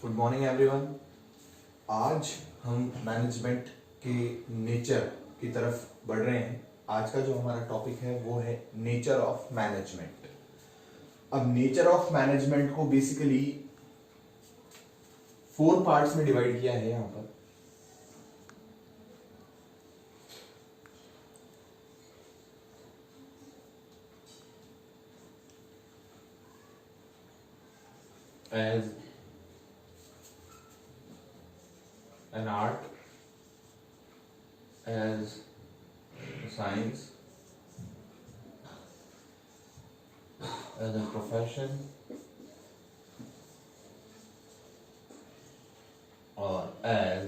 Good morning everyone. आज हम management के नेचर की तरफ बढ़ रहे हैं। आज का जो हमारा टॉपिक है वो है नेचर ऑफ मैनेजमेंट। अब नेचर ऑफ मैनेजमेंट को बेसिकली 4 पार्ट्स में डिवाइड किया है यहां पर। As an art, as a science, as a profession, or as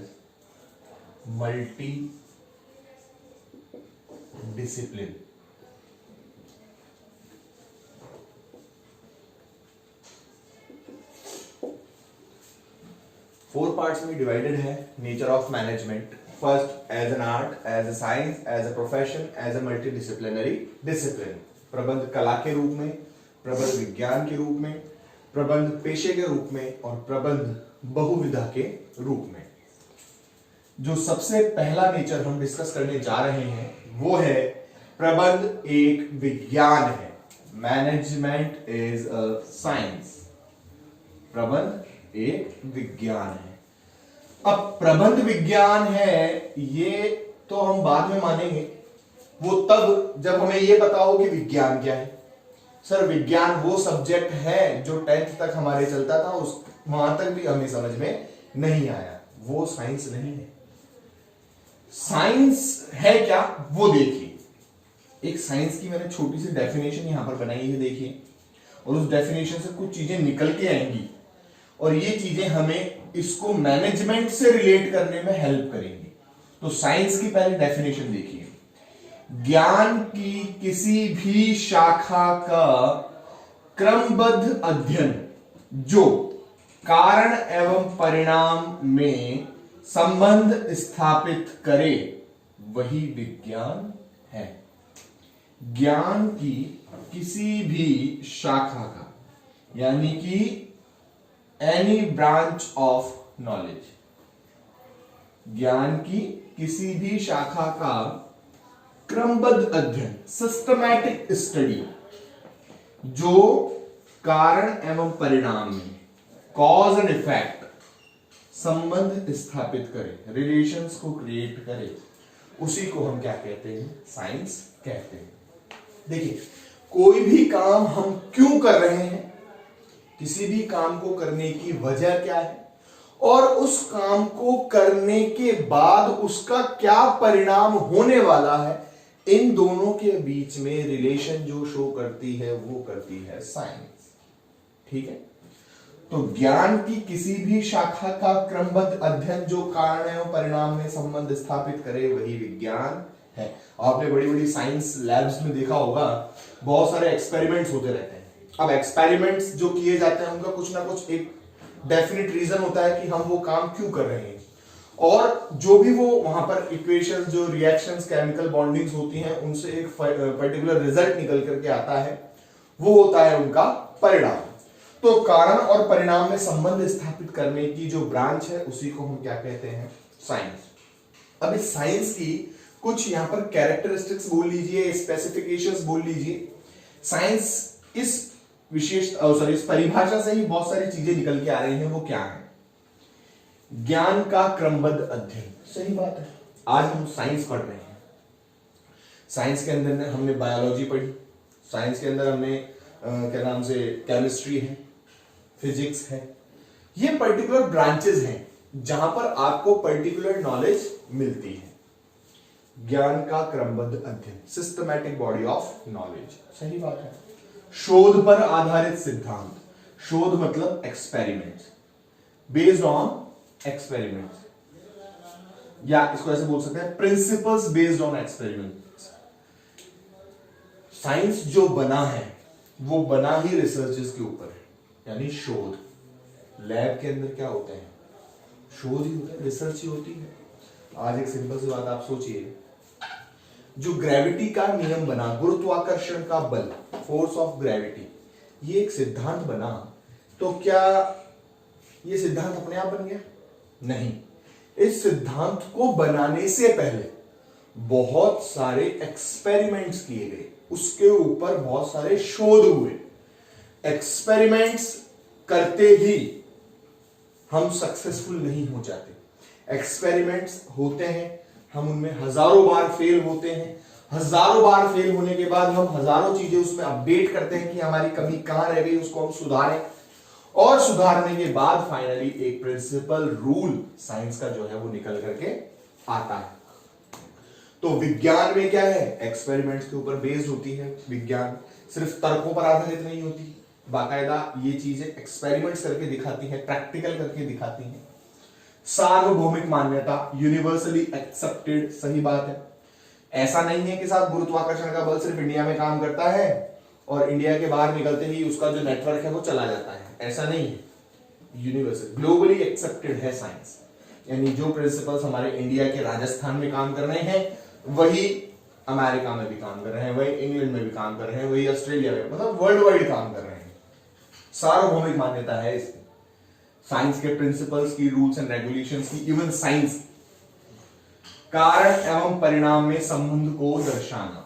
multi-discipline. Four parts में डिवाइडेड है nature of management. First as an art, as a science, as a profession, as a multi disciplinary discipline. प्रबंध कला के रूप में, प्रबंध विज्ञान के रूप में, प्रबंध पेशे के रूप में और प्रबंध बहुविधा के रूप में। जो सबसे पहला नेचर हम डिस्कस करने जा रहे हैं वो है प्रबंध एक विज्ञान है। Management is a science. प्रबंध एक विज्ञान है। अब प्रबंध विज्ञान है ये तो हम बाद में मानेंगे, वो तब जब हमें ये पता हो कि विज्ञान क्या है। सर विज्ञान वो सब्जेक्ट है जो 10th तक हमारे चलता था, उस वहां तक भी हमें समझ में नहीं आया, वो साइंस नहीं है। साइंस है क्या वो देखिए। एक साइंस की मैंने छोटी सी डेफिनेशन यहां पर बनाई है, देखिए, और उस डेफिनेशन से कुछ चीजें निकल के आएंगी और ये चीजें हमें इसको मैनेजमेंट से रिलेट करने में हेल्प करेंगी। तो साइंस की पहले डेफिनेशन देखिए। ज्ञान की किसी भी शाखा का क्रमबद्ध अध्ययन जो कारण एवं परिणाम में संबंध स्थापित करे वही विज्ञान है। ज्ञान की किसी भी शाखा का, यानी कि एनी ब्रांच ऑफ नॉलेज, ज्ञान की किसी भी शाखा का क्रमबद्ध अध्ययन, सिस्टमैटिक स्टडी, जो कारण एवं परिणाम में, कॉज एंड इफेक्ट, संबंध स्थापित करे, रिलेशंस को क्रिएट करे, उसी को हम क्या कहते हैं? साइंस कहते हैं। देखिए, कोई भी काम हम क्यों कर रहे हैं, किसी भी काम को करने की वजह क्या है, और उस काम को करने के बाद उसका क्या परिणाम होने वाला है, इन दोनों के बीच में रिलेशन जो शो करती है वो करती है साइंस। ठीक है। तो ज्ञान की किसी भी शाखा का क्रमबद्ध अध्ययन जो कारण एवं परिणाम में संबंध स्थापित करे वही विज्ञान है। आपने बड़ी बड़ी साइंस लैब्स में देखा होगा, बहुत सारे एक्सपेरिमेंट्स होते रहते हैं। अब एक्सपेरिमेंट्स जो किए जाते हैं उनका कुछ ना कुछ एक डेफिनेट रीजन होता है कि हम वो काम क्यों कर रहे हैं, और जो भी वो वहां पर इक्वेशंस, जो रिएक्शंस, केमिकल बॉन्डिंग्स होती हैं, उनसे एक पर्टिकुलर रिजल्ट निकल करके आता है, वो होता है उनका परिणाम। तो कारण और परिणाम में संबंध स्थापित करने की जो ब्रांच है उसी को हम क्या कहते हैं? साइंस। अब इस साइंस की कुछ यहां पर कैरेक्टरिस्टिक्स बोल लीजिए, स्पेसिफिकेशंस बोल लीजिए। साइंस इस इस परिभाषा से ही बहुत सारी चीजें निकल के आ रही हैं। वो क्या है? ज्ञान का क्रमबद्ध अध्ययन। सही बात है, आज हम साइंस पढ़ रहे हैं। साइंस के अंदर हमने बायोलॉजी पढ़ी, साइंस के अंदर हमने क्या नाम से केमिस्ट्री है, फिजिक्स है। ये पर्टिकुलर ब्रांचेस हैं जहां पर आपको पर्टिकुलर नॉलेज मिलती है। ज्ञान का क्रमबद्ध अध्ययन, सिस्टमैटिक बॉडी ऑफ नॉलेज। सही बात है। शोध पर आधारित सिद्धांत, शोध मतलब एक्सपेरिमेंट्स, बेस्ड ऑन एक्सपेरिमेंट्स, या इसको ऐसे बोल सकते हैं principles based on experiments. Science जो बना है वो बना ही रिसर्चेस के ऊपर है, यानी शोध। लैब के अंदर क्या होते हैं? शोध ही होता है, रिसर्च ही होती है। आज एक सिंपल सी बात आप सोचिए, जो ग्रेविटी का नियम बना, गुरुत्वाकर्षण का बल, फोर्स ऑफ ग्रेविटी, ये एक सिद्धांत बना, तो क्या ये सिद्धांत अपने आप बन गया? नहीं, इस सिद्धांत को बनाने से पहले बहुत सारे एक्सपेरिमेंट्स किए गए, उसके ऊपर बहुत सारे शोध हुए। एक्सपेरिमेंट्स करते ही हम सक्सेसफुल नहीं हो जाते। एक्सपेरिमेंट्स होते हैं, हम उनमें हजारों बार फेल होते हैं, हजारों बार फेल होने के बाद हम हजारों चीजें उसमें अपडेट करते हैं कि हमारी कमी कहां रह गई, उसको हम सुधारें, और सुधारने के बाद फाइनली एक प्रिंसिपल रूल साइंस का जो है वो निकल करके आता है। तो विज्ञान में क्या है? एक्सपेरिमेंट्स के ऊपर बेस्ड होती है। विज्ञान सिर्फ तर्कों पर आधारित नहीं होती, बाकायदा ये चीजें एक्सपेरिमेंट्स करके दिखाती है, प्रैक्टिकल करके दिखाती है। सार्वभौमिक मान्यता, यूनिवर्सली एक्सेप्टेड, सही बात है। ऐसा नहीं है कि साहब गुरुत्वाकर्षण का बल सिर्फ इंडिया में काम करता है और इंडिया के बाहर निकलते ही उसका जो नेटवर्क है वो चला जाता है, ऐसा नहीं है। यूनिवर्सल, ग्लोबली एक्सेप्टेड है साइंस, यानी जो प्रिंसिपल्स हमारे इंडिया के राजस्थान में काम कर रहे हैं वही अमेरिका में भी काम कर रहे हैं, वही इंग्लैंड में भी काम कर रहे हैं, वही ऑस्ट्रेलिया में, मतलब वर्ल्ड वाइड काम कर रहे हैं। सार्वभौमिक मान्यता है इसकी, साइंस के प्रिंसिपल्स की, रूल्स एंड रेगुलेशंस की, इवन साइंस कारण एवं परिणाम में संबंध को दर्शाना।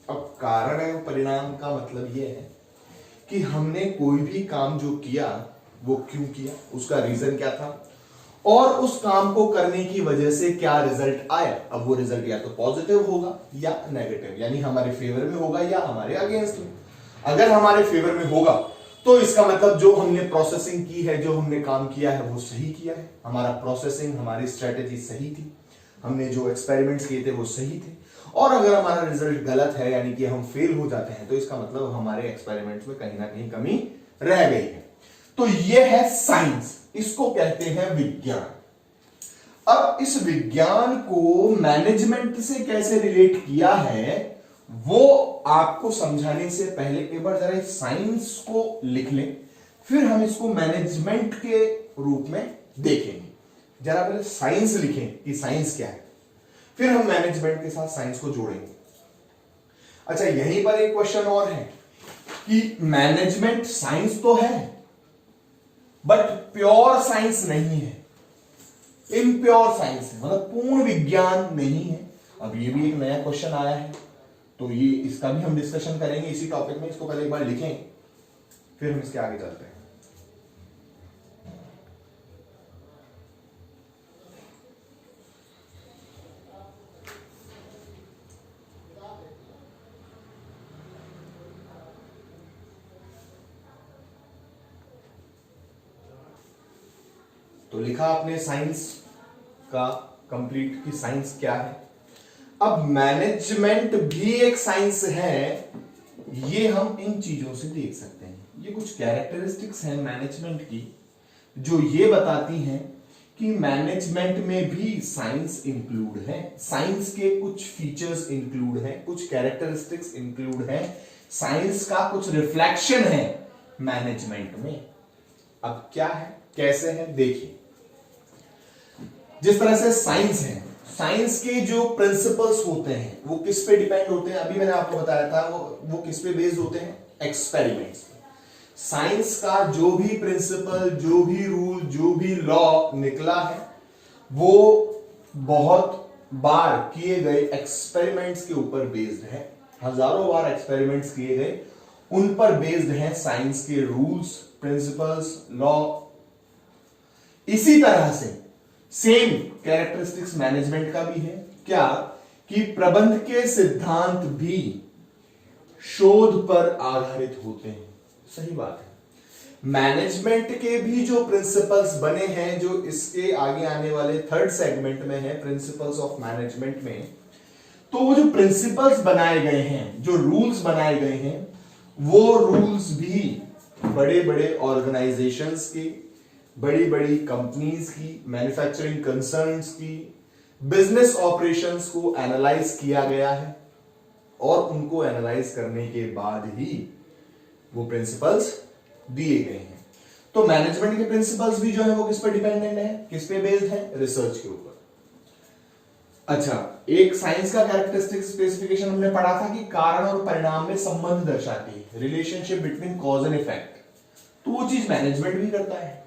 अब कारण एवं परिणाम का मतलब यह है कि हमने कोई भी काम जो किया वो क्यों किया, उसका रीजन क्या था, और उस काम को करने की वजह से क्या रिजल्ट आया। अब वो रिजल्ट या तो पॉजिटिव होगा या नेगेटिव, यानी हमारे फेवर में होगा या हमारे अगेंस्ट में। अगर हमारे फेवर में होगा तो इसका मतलब जो हमने प्रोसेसिंग की है, जो हमने काम किया है वो सही किया है, हमारा प्रोसेसिंग, हमारी स्ट्रेटेजी सही थी, हमने जो एक्सपेरिमेंट्स किए थे वो सही थे। और अगर हमारा रिजल्ट गलत है, यानी कि हम फेल हो जाते हैं, तो इसका मतलब हमारे एक्सपेरिमेंट्स में कहीं ना कहीं कमी रह गई है। तो ये है साइंस, इसको कहते हैं विज्ञान। अब इस विज्ञान को मैनेजमेंट से कैसे रिलेट किया है वो आपको समझाने से पहले एक बार जरा साइंस को लिख लें, फिर हम इसको मैनेजमेंट के रूप में देखेंगे। जरा पहले साइंस लिखें कि साइंस क्या है, फिर हम मैनेजमेंट के साथ साइंस को जोड़ेंगे। अच्छा, यहीं पर एक क्वेश्चन और है कि मैनेजमेंट साइंस तो है बट प्योर साइंस नहीं है, इम्प्योर साइंस है, मतलब पूर्ण विज्ञान नहीं है। अब ये भी एक नया क्वेश्चन आया है, तो ये इसका भी हम डिस्कशन करेंगे इसी टॉपिक में। इसको पहले एक बार लिखें, फिर हम इसके आगे चलते हैं। तो लिखा आपने साइंस का कंप्लीट कि साइंस क्या है। अब मैनेजमेंट भी एक साइंस है, ये हम इन चीजों से देख सकते हैं। ये कुछ कैरेक्टरिस्टिक्स हैं मैनेजमेंट की जो ये बताती हैं कि मैनेजमेंट में भी साइंस इंक्लूड है, साइंस के कुछ फीचर्स इंक्लूड हैं, कुछ कैरेक्टरिस्टिक्स इंक्लूड हैं, साइंस का कुछ रिफ्लेक्शन है मैनेजमेंट में। अब क्या है, कैसे है, देखिए। जिस तरह से साइंस है, साइंस के जो प्रिंसिपल्स होते हैं वो किस पे डिपेंड होते हैं, अभी मैंने आपको बताया था, वो किस पे बेस्ड होते हैं, एक्सपेरिमेंट्स पे। साइंस का जो भी प्रिंसिपल, जो भी रूल, जो भी लॉ निकला है वो बहुत बार किए गए एक्सपेरिमेंट्स के ऊपर बेस्ड है। हजारों बार एक्सपेरिमेंट्स किए गए, उन पर बेस्ड है साइंस के रूल्स, प्रिंसिपल्स, लॉ। इसी तरह से सेम कैरेक्टरिस्टिक्स मैनेजमेंट का भी है, क्या कि प्रबंध के सिद्धांत भी शोध पर आधारित होते हैं। सही बात है। मैनेजमेंट के भी जो प्रिंसिपल्स बने हैं, जो इसके आगे आने वाले थर्ड सेगमेंट में है, प्रिंसिपल्स ऑफ मैनेजमेंट में, तो वो जो प्रिंसिपल्स बनाए गए हैं, जो रूल्स बनाए गए हैं, वो रूल्स भी बड़े बड़े ऑर्गेनाइजेशंस की, बड़ी बड़ी कंपनीज की, मैन्युफैक्चरिंग कंसर्न्स की, बिजनेस ऑपरेशंस को एनालाइज किया गया है, और उनको एनालाइज करने के बाद ही वो प्रिंसिपल्स दिए गए हैं। तो मैनेजमेंट के प्रिंसिपल्स भी जो है वो किस पर डिपेंडेंट है, किस पे बेस्ड है, रिसर्च के ऊपर। अच्छा, एक साइंस का कैरेक्टरिस्टिक स्पेसिफिकेशन हमने पढ़ा था कि कारण और परिणाम में संबंध दर्शाती है, relationship between cause and effect. तो वो चीज मैनेजमेंट भी करता है।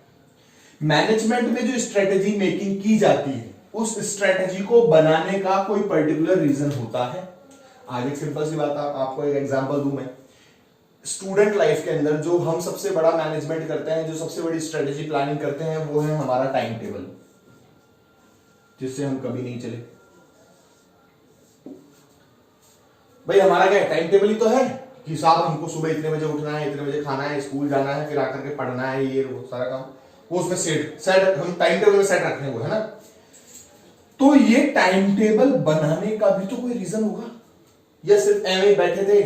मैनेजमेंट में जो स्ट्रेटेजी मेकिंग की जाती है उस स्ट्रेटेजी को बनाने का कोई पर्टिकुलर रीजन होता है। आज एक सिंपल सी बात आपको एक एग्जांपल दूं मैं। स्टूडेंट लाइफ के अंदर जो हम सबसे बड़ा मैनेजमेंट करते हैं, जो सबसे बड़ी स्ट्रेटेजी प्लानिंग करते हैं, वो है हमारा टाइम टेबल, जिससे हम कभी नहीं चले। भाई हमारा क्या टाइम टेबल ही तो है कि साहब हमको सुबह इतने बजे उठना है, इतने बजे खाना है, स्कूल जाना है, फिर आकर के पढ़ना है, ये वो सारा काम वो उसमें सेट हम टाइम टेबल में सेट रखते हैं वो, है ना। तो ये टाइम टेबल बनाने का भी तो कोई रीजन होगा, या सिर्फ ऐसे बैठे थे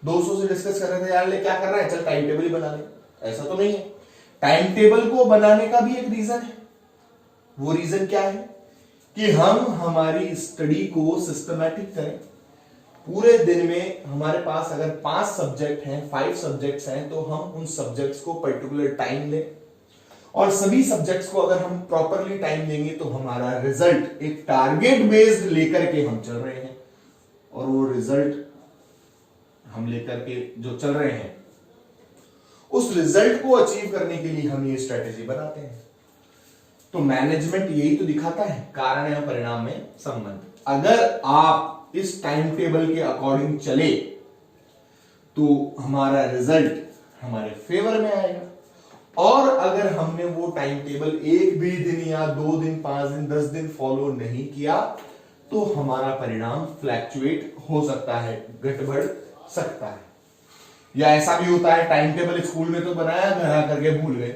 दोस्तों से डिस्कस कर रहे थे यार ले क्या कर रहा है, चल टाइम टेबल ही बना ले, ऐसा तो नहीं है। टाइम टेबल को बनाने का भी एक रीजन है। वो रीजन क्या है कि हम हमारी स्टडी को सिस्टमैटिक करें। पूरे दिन में हमारे पास अगर 5 सब्जेक्ट हैं, 5 सब्जेक्ट्स हैं, तो हम उन सब्जेक्ट्स को पर्टिकुलर टाइम लें, और सभी सब्जेक्ट्स को अगर हम प्रॉपरली टाइम देंगे तो हमारा रिजल्ट एक टारगेट बेस्ड लेकर के हम चल रहे हैं, और वो रिजल्ट हम लेकर के जो चल रहे हैं उस रिजल्ट को अचीव करने के लिए हम ये स्ट्रेटेजी बनाते हैं। तो मैनेजमेंट यही तो दिखाता है, कारण एवं परिणाम में संबंध। अगर आप इस टाइम टेबल के अकॉर्डिंग चले तो हमारा रिजल्ट हमारे फेवर में आएगा, और अगर हमने वो टाइम टेबल एक भी दिन या 2 दिन, 5 दिन, 10 दिन फॉलो नहीं किया तो हमारा परिणाम फ्लैक्चुएट हो सकता है, गड़बड़ सकता है। या ऐसा भी होता है टाइम टेबल स्कूल में तो बनाया, घर आकर के भूल गए,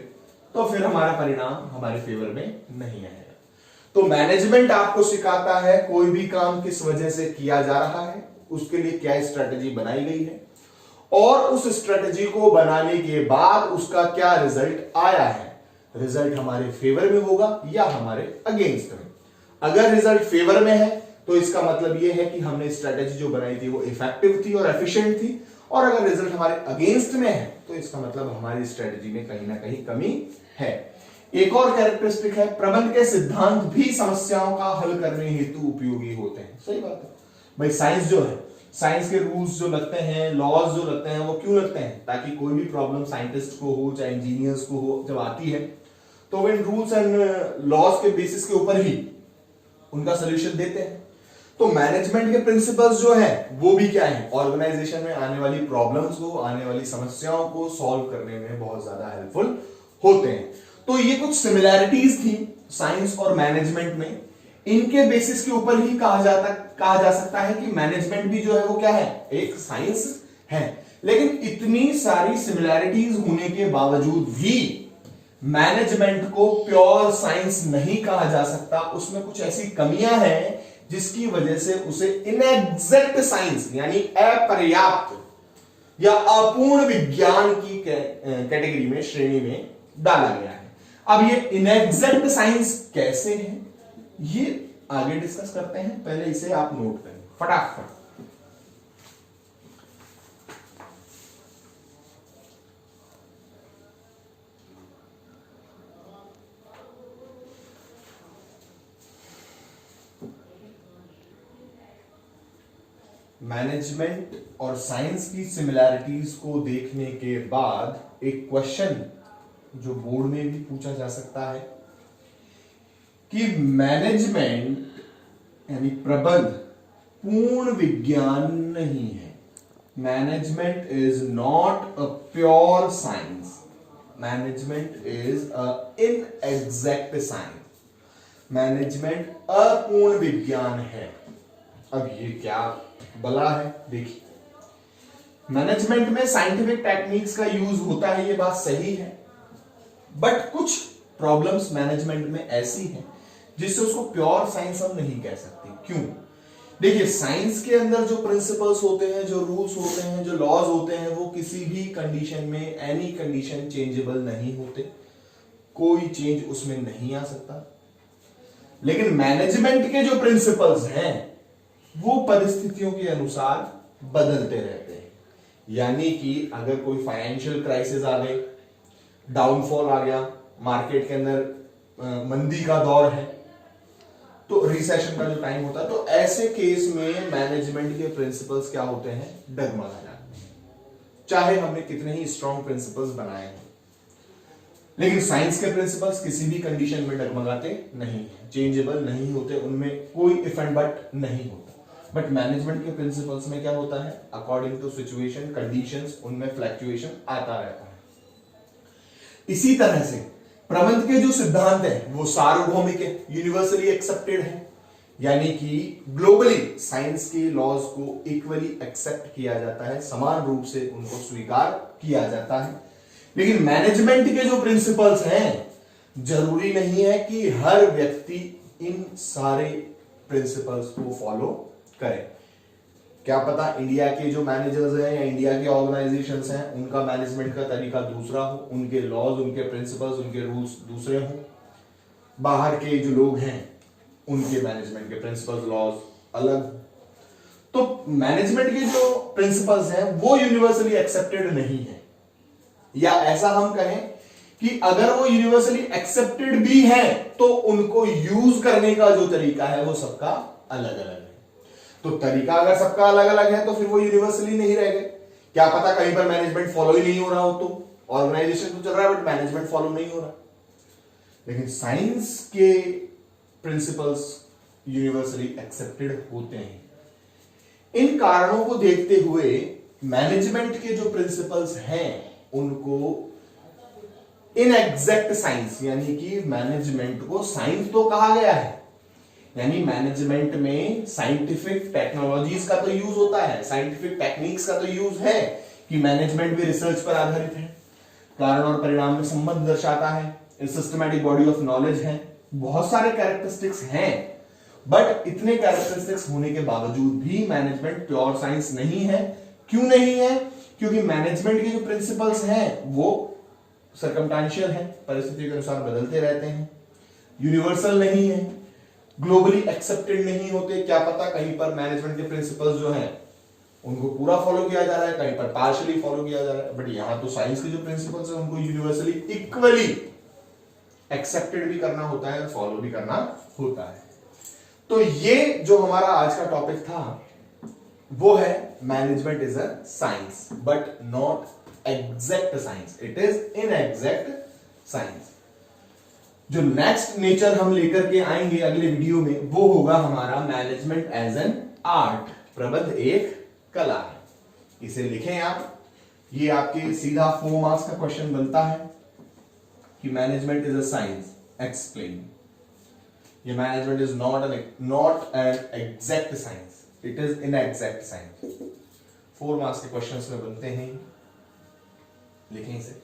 तो फिर हमारा परिणाम हमारे फेवर में नहीं आएगा। तो मैनेजमेंट आपको सिखाता है कोई भी काम किस वजह से किया जा रहा है, उसके लिए क्या स्ट्रेटेजी बनाई गई है, और उस स्ट्रेटेजी को बनाने के बाद उसका क्या रिजल्ट आया है। रिजल्ट हमारे फेवर में होगा या हमारे अगेंस्ट में। अगर रिजल्ट फेवर में है तो इसका मतलब यह है कि हमने स्ट्रेटेजी जो बनाई थी वो इफेक्टिव थी और एफिशिएंट थी, और अगर रिजल्ट हमारे अगेंस्ट में है तो इसका मतलब हमारी स्ट्रेटेजी में कहीं ना कहीं कमी है। एक और कैरेक्टरिस्टिक है, प्रबंध के सिद्धांत भी समस्याओं का हल करने हेतु उपयोगी होते हैं। सही बात है भाई, साइंस जो है, साइंस के रूल्स जो लगते हैं, लॉज जो लगते हैं, वो क्यों लगते हैं? ताकि कोई भी प्रॉब्लम साइंटिस्ट को हो चाहे इंजीनियर्स को हो, जब आती है तो वो इन रूल्स एंड लॉज के बेसिस के ऊपर ही उनका सोल्यूशन देते हैं। तो मैनेजमेंट के प्रिंसिपल्स जो है वो भी क्या है, ऑर्गेनाइजेशन में आने वाली प्रॉब्लम्स को, आने वाली समस्याओं को सॉल्व करने में बहुत ज्यादा हेल्पफुल होते हैं। तो ये कुछ सिमिलैरिटीज थी साइंस और मैनेजमेंट में, इनके बेसिस के ऊपर ही कहा जा सकता है कि मैनेजमेंट भी जो है वो क्या है, एक साइंस है। लेकिन इतनी सारी सिमिलैरिटीज होने के बावजूद भी मैनेजमेंट को प्योर साइंस नहीं कहा जा सकता। उसमें कुछ ऐसी कमियां हैं जिसकी वजह से उसे इनएग्जैक्ट साइंस यानी अपर्याप्त या अपूर्ण विज्ञान की कैटेगरी में, श्रेणी में डाला गया है। अब ये इनएग्जैक्ट साइंस कैसे है ये आगे डिस्कस करते हैं, पहले इसे आप नोट करें फटाफट। मैनेजमेंट और साइंस की सिमिलैरिटीज को देखने के बाद एक क्वेश्चन जो बोर्ड में भी पूछा जा सकता है कि मैनेजमेंट यानी प्रबंध पूर्ण विज्ञान नहीं है। Management is not a pure science, management is a inexact science. Management अपूर्ण विज्ञान है। अब ये क्या बला है, देखिए मैनेजमेंट में साइंटिफिक टेक्निक्स का यूज होता है, ये बात सही है, बट कुछ प्रॉब्लम्स मैनेजमेंट में ऐसी हैं जिससे उसको प्योर साइंस हम नहीं कह सकते। क्यों? देखिए साइंस के अंदर जो प्रिंसिपल्स होते हैं, जो रूल्स होते हैं, जो लॉज होते हैं, वो किसी भी कंडीशन में, एनी कंडीशन चेंजेबल नहीं होते, कोई चेंज उसमें नहीं आ सकता। लेकिन मैनेजमेंट के जो प्रिंसिपल्स हैं वो परिस्थितियों के अनुसार बदलते रहते हैं। यानी कि अगर कोई फाइनेंशियल क्राइसिस आ गई, डाउनफॉल आ गया, मार्केट के अंदर मंदी का दौर है, तो रिसेशन का जो टाइम होता है, तो ऐसे केस में मैनेजमेंट के प्रिंसिपल्स क्या होते हैं, डगमगा जाते हैं, चाहे हमने कितने ही स्ट्रॉन्ग प्रिंसिपल्स बनाए हैं। लेकिन साइंस के प्रिंसिपल्स किसी भी कंडीशन में डगमगाते नहीं है, चेंजेबल नहीं होते, उनमें कोई इफ एंड बट नहीं होता। बट मैनेजमेंट के प्रिंसिपल्स में क्या होता है, अकॉर्डिंग टू सिचुएशन कंडीशंस उनमें फ्लक्चुएशन आता रहता है। इसी तरह से प्रबंध के जो सिद्धांत है वो सार्वभौमिक है, यूनिवर्सली एक्सेप्टेड है, यानी कि ग्लोबली साइंस के लॉज को इक्वली एक्सेप्ट किया जाता है, समान रूप से उनको स्वीकार किया जाता है। लेकिन मैनेजमेंट के जो प्रिंसिपल्स हैं, जरूरी नहीं है कि हर व्यक्ति इन सारे प्रिंसिपल्स को फॉलो करे। क्या पता इंडिया के जो मैनेजर्स हैं या इंडिया के ऑर्गेनाइजेशंस हैं, उनका मैनेजमेंट का तरीका दूसरा हो, उनके लॉज, उनके प्रिंसिपल्स, उनके रूल्स दूसरे हों। बाहर के जो लोग हैं उनके मैनेजमेंट के प्रिंसिपल्स, लॉज अलग। तो मैनेजमेंट के जो प्रिंसिपल्स हैं वो यूनिवर्सली एक्सेप्टेड नहीं है, या ऐसा हम कहें कि अगर वो यूनिवर्सली एक्सेप्टेड भी है तो उनको यूज करने का जो तरीका है वो सबका अलग अलग है। तो तरीका अगर सबका अलग अलग है तो फिर वो यूनिवर्सली नहीं रह गए। क्या पता कहीं पर मैनेजमेंट फॉलो ही नहीं हो रहा हो, तो ऑर्गेनाइजेशन तो चल रहा है बट मैनेजमेंट फॉलो नहीं हो रहा। लेकिन साइंस के प्रिंसिपल्स यूनिवर्सली एक्सेप्टेड होते हैं। इन कारणों को देखते हुए मैनेजमेंट के जो प्रिंसिपल्स हैं उनको इनएग्जैक्ट साइंस, यानी कि मैनेजमेंट को साइंस तो कहा गया है, यानी मैनेजमेंट में साइंटिफिक टेक्नोलॉजीज का तो यूज होता है, साइंटिफिक टेक्निक्स का तो यूज है कि मैनेजमेंट भी रिसर्च पर आधारित है, कारण और परिणाम में संबंध दर्शाता है, सिस्टमैटिक बॉडी ऑफ नॉलेज है, बहुत सारे कैरेक्टरिस्टिक्स हैं। बट इतने कैरेक्टरिस्टिक्स होने के बावजूद भी मैनेजमेंट प्योर साइंस नहीं है। क्यों नहीं है? क्योंकि मैनेजमेंट के जो प्रिंसिपल्स हैं वो सर्कमस्टेंशियल है, परिस्थिति के अनुसार बदलते रहते हैं, यूनिवर्सल नहीं है, ग्लोबली एक्सेप्टेड नहीं होते। क्या पता कहीं पर मैनेजमेंट के प्रिंसिपल्स जो हैं उनको पूरा फॉलो किया जा रहा है, कहीं पर पार्शियली फॉलो किया जा रहा है। बट यहां तो साइंस के जो प्रिंसिपल्स हैं उनको यूनिवर्सली इक्वली एक्सेप्टेड भी करना होता है, फॉलो भी करना होता है। तो ये जो हमारा आज का टॉपिक था वो है management is a science but not exact science, it is inexact science. जो नेक्स्ट नेचर हम लेकर के आएंगे अगले वीडियो में वो होगा हमारा मैनेजमेंट एज एन आर्ट, प्रबंध एक कला है। इसे लिखें आप, ये आपके सीधा 4 मार्क्स का क्वेश्चन बनता है कि management is a science, explain. ये management is not an exact science, it is inexact science. 4 marks के क्वेश्चंस में बनते हैं, लिखें इसे।